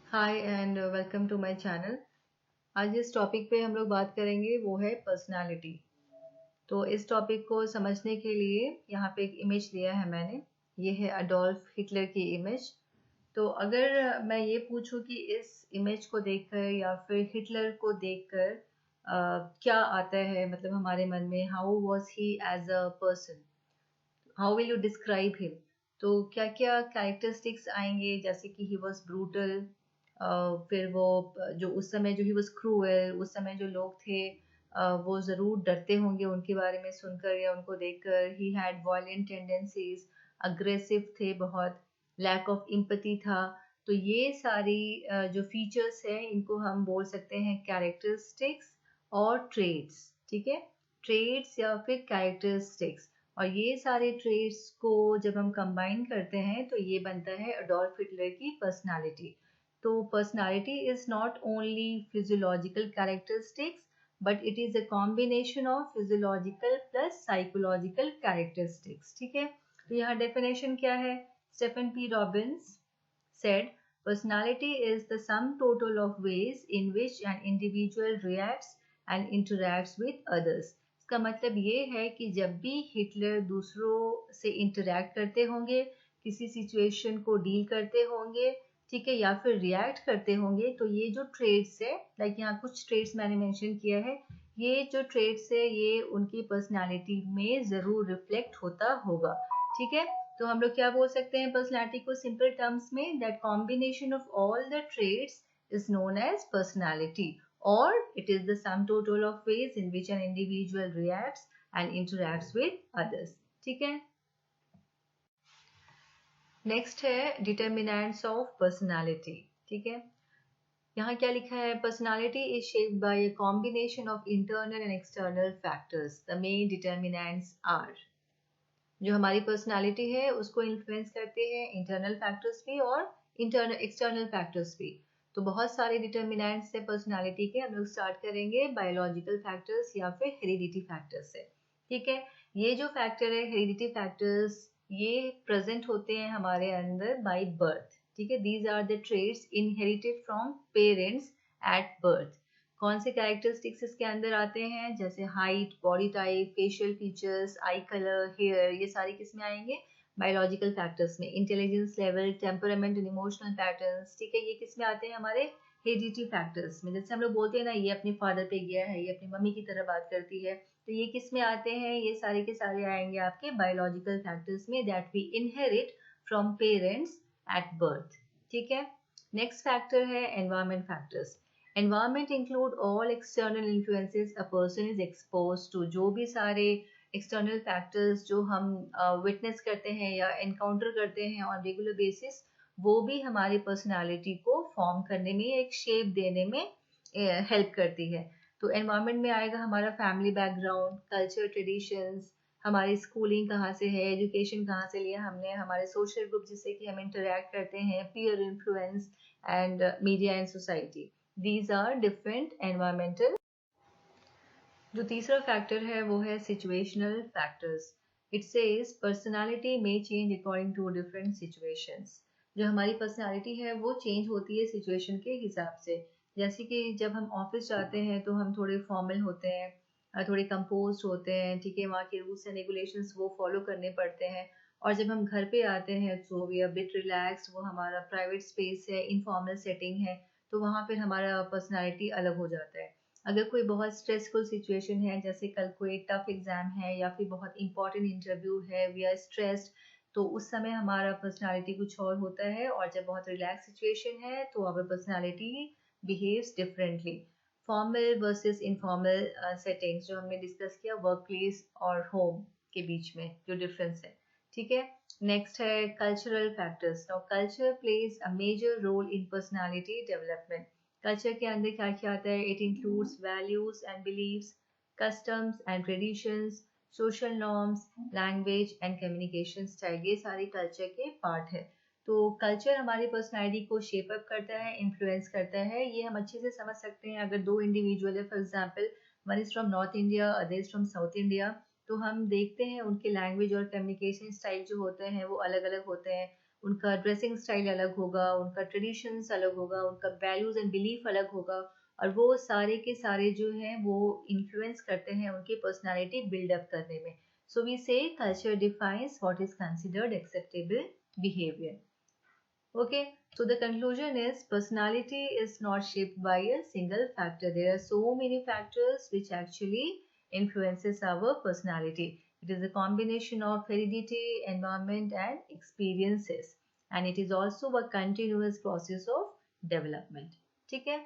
Hi and welcome to my channel. आज जिस topic पे हम लोग बात करेंगे वो है पर्सनालिटी। तो इस टॉपिक को समझने के लिए यहाँ पे एक इमेज लिया है मैंने। ये है अडोल्फ हिटलर की इमेज। तो अगर मैं ये पूछूं कि इस इमेज को देखकर या फिर हिटलर को देखकर क्या आता है, मतलब हमारे मन में, how was he as a person, how will you describe him. तो क्या क्या कैरेक्टरिस्टिक्स आएंगे, जैसे कि ही वॉज ब्रूटल। फिर वो जो उस समय जो ही वॉज क्रूअल, उस समय जो लोग थे वो ज़रूर डरते होंगे उनके बारे में सुनकर या उनको देखकर। He had violent tendencies, aggressive थे बहुत, लैक ऑफ इम्पति था। तो ये सारी जो फीचर्स हैं इनको हम बोल सकते हैं कैरेक्टरिस्टिक्स और ट्रेड्स। ठीक है, ट्रेड्स या फिर कैरेक्टरिस्टिक्स। और ये सारे ट्रेड्स को जब हम कंबाइन करते हैं तो ये बनता है अडोल्फ हिटलर की पर्सनालिटी। तो personality is not only physiological characteristics but it is a combination of physiological plus psychological characteristics. ठीक है, तो यहाँ डेफिनेशन क्या है? Stephen P Robbins said, personality is the sum total of ways in which an individual reacts and interacts with others. इसका मतलब ये है कि जब भी हिटलर दूसरों से इंटरैक्ट करते होंगे, किसी सिचुएशन को डील करते होंगे, ठीक है, या फिर रिएक्ट करते होंगे, तो ये जो ट्रेड्स है, लाइक यहाँ कुछ ट्रेड्स मैंने मेंशन किया है, ये जो ट्रेड्स है ये उनकी पर्सनालिटी में ज़रूर रिफ्लेक्ट होता होगा। ठीक है, तो हम लोग क्या बोल सकते हैं पर्सनालिटी को सिंपल टर्म्स में? That combination of all the traits is known as personality, or it is the sum total of ways in which an individual reacts and interacts with others. ठीक है, नेक्स्ट है determinants of personality. ठीक है, यहाँ क्या लिखा है? Personality is shaped by a combination of internal and external factors. The main determinants are, जो हमारी पर्सनालिटी है उसको इन्फ्लुएंस करते हैं इंटरनल फैक्टर्स भी और इंटरनल एक्सटर्नल फैक्टर्स भी। तो बहुत सारे डिटर्मिनेंट्स है पर्सनालिटी के। हम लोग स्टार्ट करेंगे बायोलॉजिकल फैक्टर्स या फिर हेरिडिटी फैक्टर्स से। ठीक है, ये जो फैक्टर है हेरिडिटी फैक्टर्स, ये प्रेजेंट होते हैं हमारे अंदर बाय बर्थ। ठीक है, these are the traits inherited from parents at birth. कौन से कैरेक्टरिस्टिक्स इसके अंदर आते हैं? जैसे height, body type, facial features, eye colour, hair, ये सारी किस में आएंगे? बायोलॉजिकल फैक्टर्स में। Intelligence level, temperament and emotional patterns, ठीक है, ये किस में आते हैं? हमारे हेरिडिटी फैक्टर्स में। जैसे हम लोग बोलते हैं ना, ये अपने फादर पे गया है, ये अपनी मम्मी की तरह बात करती है, तो ये किस में आते हैं? ये सारे के सारे आएंगे आपके बायोलॉजिकल फैक्टर्स में, that we inherit from parents at birth. ठीक है, नेक्स्ट फैक्टर है environment factors. Environment include all external influences a person is exposed to। जो भी सारे external factors जो हम witness करते हैं या encounter करते हैं on regular basis, वो भी हमारी personality को form करने में, एक shape देने में help करती है। तो environment में आएगा हमारा family background, culture, traditions, हमारी schooling कहाँ से है, education कहाँ से लिया हमने, हमारे social group जिससे कि हम interact करते हैं, peer influence and media and society। These are different environmental। जो तीसरा फैक्टर है वो है situational factors. It says personality में change according to different situations. जो हमारी पर्सनालिटी है वो चेंज होती है सिचुएशन के हिसाब से। जैसे कि जब हम ऑफिस जाते हैं तो हम थोड़े फॉर्मल होते हैं, थोड़े कंपोज होते हैं, ठीक है, वहाँ के रूल्स एंड रेगुलेशंस वो फॉलो करने पड़ते हैं। और जब हम घर पे आते हैं तो वी आर बिट रिलैक्स, वो हमारा प्राइवेट स्पेस है, इनफॉर्मल सेटिंग है, तो वहाँ फिर हमारा पर्सनालिटी अलग हो जाता है। अगर कोई बहुत स्ट्रेसफुल सिचुएशन है, जैसे कल कोई टफ एग्जाम है या फिर बहुत इंपॉर्टेंट इंटरव्यू है, वी आर स्ट्रेस्ड, तो उस समय हमारा पर्सनालिटी कुछ और होता है। और जब बहुत रिलैक्स सिचुएशन है तो our personality behaves differently. Formal versus informal settings जो हमने डिस्कस किया, वर्क प्लेस और होम के बीच में जो डिफरेंस है। ठीक है, नेक्स्ट है cultural factors. Now culture plays a major role in personality development. Culture के अंदर क्या क्या आता है? It includes values and beliefs, customs and traditions, social norms, language and communication style, ये सारे कल्चर के पार्ट है। तो कल्चर हमारी पर्सनालिटी को शेप अप करता है, इन्फ्लुएंस करता है। ये हम अच्छे से समझ सकते हैं अगर दो इंडिविजुअल है, for example one is from north India, other is from south India, तो हम देखते हैं उनके लैंग्वेज और कम्युनिकेशन स्टाइल जो होते हैं वो अलग अलग होते हैं। उनका ड्रेसिंग स्टाइल अलग होगा, उनका ट्रेडिशंस अलग होगा, उनका वैल्यूज एंड बिलीफ अलग होगा, और वो सारे के सारे जो हैं वो इन्फ्लुएंस करते हैं उनकी पर्सनालिटी बिल्डअप करने में. सो वी से culture defines what is considered acceptable behaviour. Okay, so the conclusion is personality is not shaped by a single factor. There are so many factors which actually influences our personality. It is a combination of heredity, environment and experiences, and it is also a continuous process of development. ठीक है.